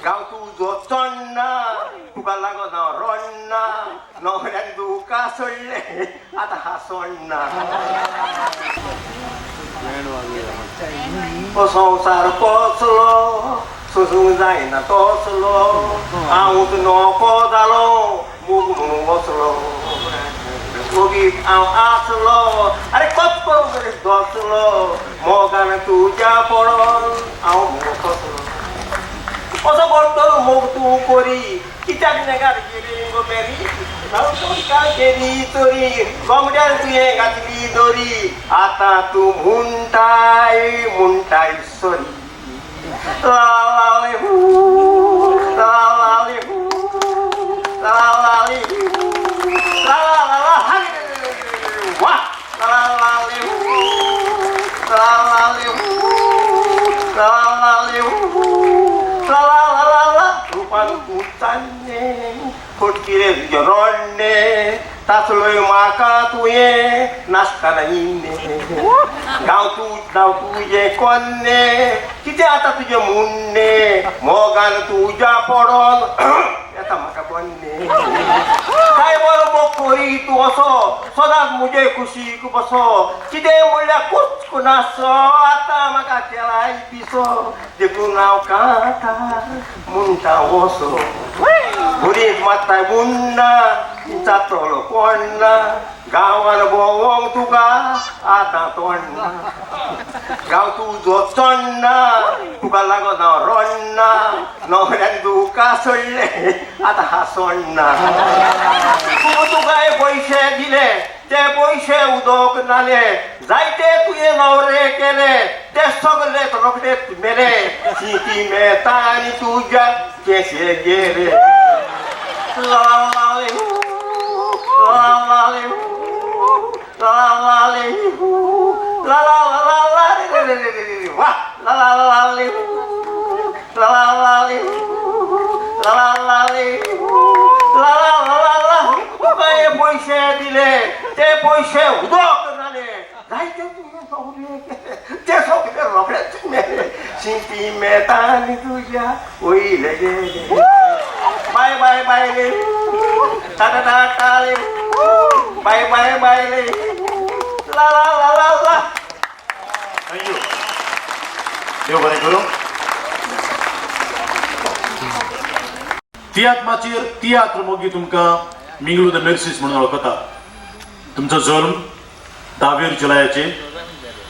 गाव तुझो चोण्णा तुका लागो ना रोण्णा न्हवऱ्यान तुका सोडले आता हा सोडना संसार पचलो सोसूंक जायना तसलो हांवूच नको जालो मूग म्हणून वचलो मोगीत हांव आसलो आरे कचको करीत दसलो मोगान तुज्या पडोन हांव मुगो फसलो असो बड्डो मोग तूं करी कित्याक नेगार गेली गो मेरी काय केली तरी गोंगड्यार तुवें घातली दोरी आतां तूं म्हणटाय सरी लाले हू लाले हू लाले हू ला वा लाले हू लाले हू लाले हू ला रूपान तूं चान्ने खोटकिरे तुजे रोडणे तासलोय म्हाका तुवें नासतना इन्ने गांव तुजे कोन्ने कितें आतां तुजें मुन्ने मोगान तुज्या पडोन येता म्हाका बोन्ने काय बरो करी तूं असो सदांच म्हजे कुशीक बसो कितें म्हणल्यार कुचक नासो आतां म्हाका केलाय पिसो देखून हांव कांता म्हणटा वसो बुरीत मात्ताय मुन्ना चातलो कोण्णा गांवान भोंवोंक तुका आतां तोण्णा गांव तुजो चोण्णा तुका लागो ना रोण्णा न्हवऱ्यान तुका सोडले आतां हा सोडना तुका पयशे दिले ते पयशे उदोक नाले जायते तुवें न्हवरे केले ते सगळे रोखडेच मेले शिटी मेता आनी तुज्या केशे गेले लाले लाले लाले ला ला ला ला वा ला ला लाले ला लाले ला लाले ला ला ला तुका पयशे दिले ते पयशे उदोक जाले जायते तुवें न्हवरे केले ते सगळे रोखडेच मेले शिटी मेता आनी तुज्या वयले गेले बाय बाय बाय ले टाटा टाटा ले बाय बाय बाय ले ला ला ला ला ला थँक्यू देव बरें करूं तियात्र तियात्र मोगी तुमकां मिंगलू द मेर्सीस म्हणून वळखता तुमचो जल्म 10 जुलयाचे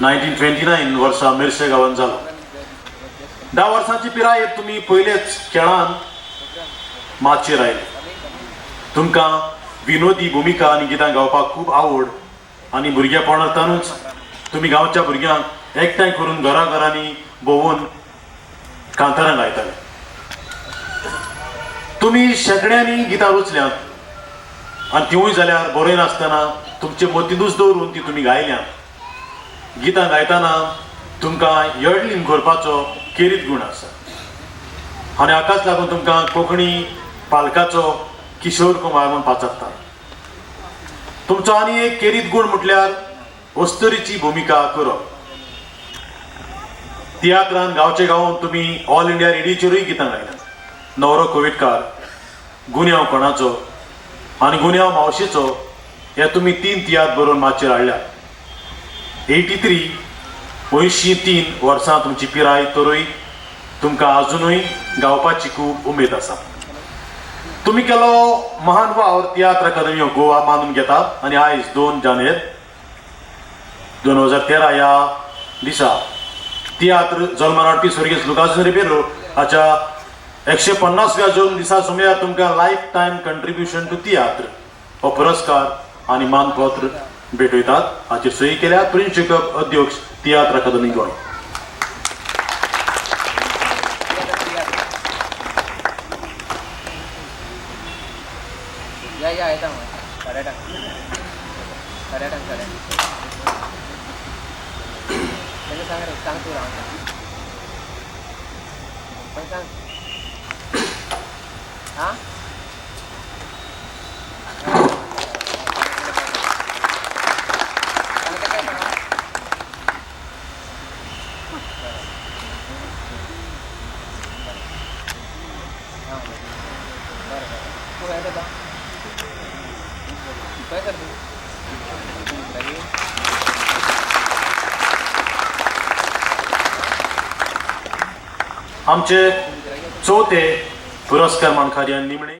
1929 वर्सा मेर्से गांवांत जालो 10 वर्सांची पिरायेर तुमी पयलेच खेळांत माचयेर आयले तुमकां विनोदी भुमिका आनी गितां गावपाक खूब आवड आनी भुरगेपणांतूच तुमी गांवच्या भुरग्यांक एकठांय करून घरांनी भोंवून कांतारां गायताले तुमी शेकड्यांनी गितां रचल्यांत आनी तिवूय जाल्यार बरोय नासतना तुमचे मतींतूच दवरून ती तुमी गायल्यांत गितां गायतना तुमकां यडलींग करपाचो केरीत गूण आसा आनी हाकाच लागून तुमकां कोंकणी पालकाचो किशोर कुमार म्हूण पाचकता तुमचो आनी एक केरीत गूण म्हटल्यार अस्तरीची भुमिका करप तियात्रांत गांवचे गांवन तुमी ऑल इंडिया रेडिओचेरूय गितां गायल्यात नवरो कोविडकार गुन्यांव कोणाचो आनी गुन्यांव मावशेचो हे तुमी 3 तियात्र बरोवन माचयेर हाडल्यात 1903 वर्सां तुमची पिराय तरूय तुमकां अजुनूय गावपाची खूब उमेद आसा तुमी केलो महान वावर तियात्र अकादमी ऑफ गोवा मानून घेतात आनी आयज 2 जानेर 2013 ह्या दिसा तियात्र जल्मान हाडपी स्वर्गीय लुकास रिबेरो हाच्या 150व्या जल्म दिसा सुमार तुमकां life time contribution to tiatr हो पुरस्कार आनी मानपत्र भेटयतात हाचेर सही केल्या प्रिन्स जेकब अध्यक्ष तियात्र अकादमी गोंय आमचे चौथे पुरस्कार मानणाऱ्या निमणे